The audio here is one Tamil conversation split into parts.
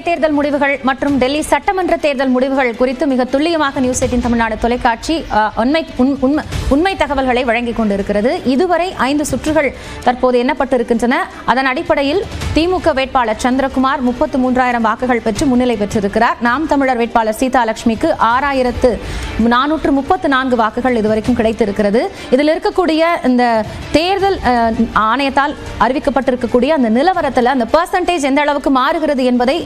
இடைத்தேர்தல் முடிவுகள் மற்றும் டெல்லி சட்டமன்ற தேர்தல் முடிவுகள் குறித்து மிக துல்லியமாக நியூஸ் 18 தமிழ்நாடு தொலைக்காட்சி உண்மை தகவல்களை வழங்கிக் கொண்டிருக்கிறது. இதுவரை 5 சுற்றுகள் தற்போது எண்ணப்பட்டிருக்கின்றன. அதன் அடிப்படையில் திமுக வேட்பாளர் சந்திரகுமார் 33,000 வாக்குகள் பெற்று முன்னிலை பெற்றிருக்கிறார். நாம் தமிழர் வேட்பாளர் சீதாலட்சுமிக்கு 6,434 வாக்குகள் இதுவரைக்கும் கிடைத்திருக்கிறது. இதில் இருக்கக்கூடிய இந்த தேர்தல் ஆணையத்தால் அறிவிக்கப்பட்டிருக்கக்கூடிய அந்த நிலவரத்தில் அந்த பெர்சன்டேஜ் எந்த அளவுக்கு மாறுகிறது என்பதை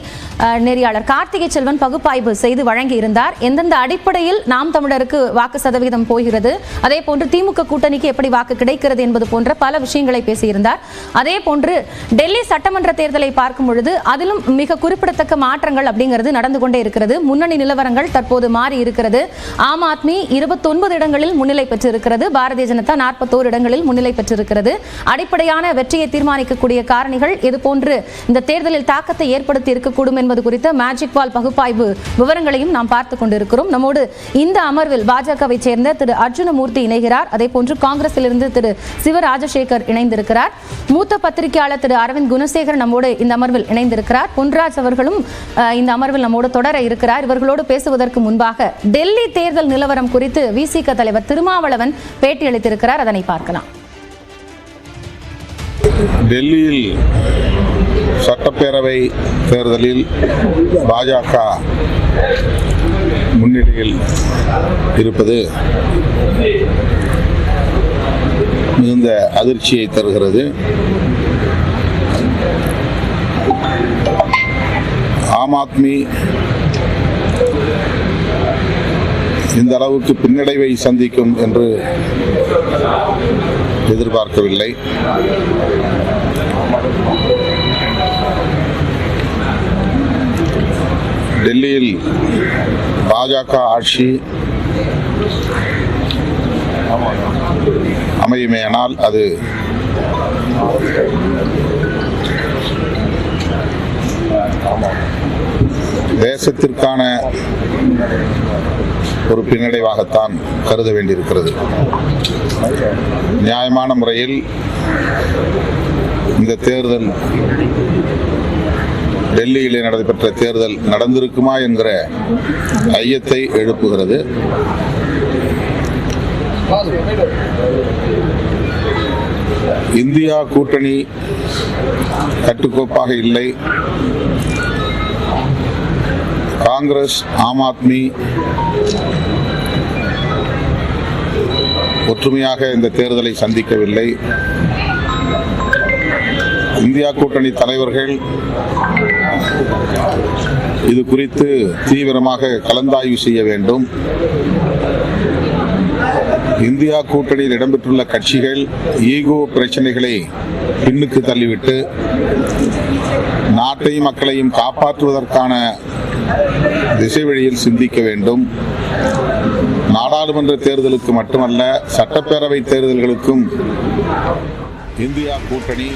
நெறியாளர் கார்த்திகை செல்வன் பகுப்பாய்வு செய்து வழங்கி இருந்தார். எந்தெந்த அடிப்படையில் நாம் தமிழருக்கு வாக்கு சதவீதம் போகிறது, அதே போன்று திமுக கூட்டணிக்கு எப்படி வாக்கு கிடைக்கிறது என்பது போன்ற பல விஷயங்களை பேசியிருந்தார். அதே போன்று டெல்லி சட்டமன்ற தேர்தலை பார்க்கும் பொழுது அதிலும் மிக குறிப்பிடத்தக்க மாற்றங்கள் அப்படிங்கிறது நடந்து கொண்டே இருக்கிறது. முன்னணி நிலவரங்கள் தற்போது மாறி இருக்கிறது. ஆம் ஆத்மி 29 இடங்களில் முன்னிலை பெற்றிருக்கிறது. பாரதிய ஜனதா 41 இடங்களில் முன்னிலை பெற்றிருக்கிறது. அடிப்படையான வெற்றியை தீர்மானிக்கக்கூடிய காரணிகள் இதுபோன்று இந்த தேர்தலில் தாக்கத்தை ஏற்படுத்தி இருக்கக்கூடும் என்பது குறித்த மேஜிக் வால் பகுப்பாய்வு விவரங்களையும் நாம் பார்த்துக் கொண்டிருக்கிறோம். நம்மோடு இந்த அமர்வில் பாஜகவை சேர்ந்த திரு அர்ஜுனமூர்த்தி இணைகிறார். அதே போன்று காங்கிரசிலிருந்து திரு சிவராஜசேகர் இணைந்திருக்கிறார். மூத்த பத்திரிகையாளர் திரு அரவிந்த் குணசேகர் நம்மோடு இந்த அமர்வில் இணைந்திருக்கிறார். பொன்ராஜ் அவர்களும் இந்த அமர்வில் நம்மோடு தொடர இருக்கிறார். இவர்களோடு பேசுவதற்கு முன்பாக டெல்லி தேர்தல் நிலவரம் குறித்து விசிக தலைவர் திருமாவளவன் பேட்டியளித்திருக்கிறார். அதனை பார்க்கலாம். டெல்லியில் சட்டப்பேரவை தேர்தலில் பாஜக முன்னிலையில் இருப்பது மிகுந்த அதிர்ச்சியை தருகிறது. ஆம் ஆத்மி இந்த அளவுக்கு பின்னடைவை சந்திக்கும் என்று எதிர்பார்க்கவில்லை. டெல்லியில் பாஜக ஆட்சி அமையுமேயானால் அது தேசத்திற்கான ஒரு பின்னடைவாகத்தான் கருத வேண்டியிருக்கிறது. நியாயமான முறையில் இந்த தேர்தல் டெல்லியிலே நடைபெற்ற தேர்தல் நடந்திருக்குமா என்கிற ஐயத்தை எழுப்புகிறது. இந்தியா கூட்டணி கட்டுக்கோப்பாக இல்லை. காங்கிரஸ், ஆம் ஆத்மி ஒற்றுமையாக இந்த தேர்தலை சந்திக்கவில்லை. இந்தியா கூட்டணி தலைவர்கள் இது குறித்து தீவிரமாக கலந்தாய்வு செய்ய வேண்டும். இந்தியா கூட்டணியில் இடம்பெற்றுள்ள கட்சிகள் ஈகோ பிரச்சனைகளை பின்னுக்கு தள்ளிவிட்டு நாட்டையும் மக்களையும் காப்பாற்றுவதற்கான திசை வழியில் சிந்திக்க வேண்டும். நாடாளுமன்ற தேர்தலுக்கு மட்டுமல்ல, சட்டப்பேரவை தேர்தல்களுக்கும் இந்தியா கூட்டணி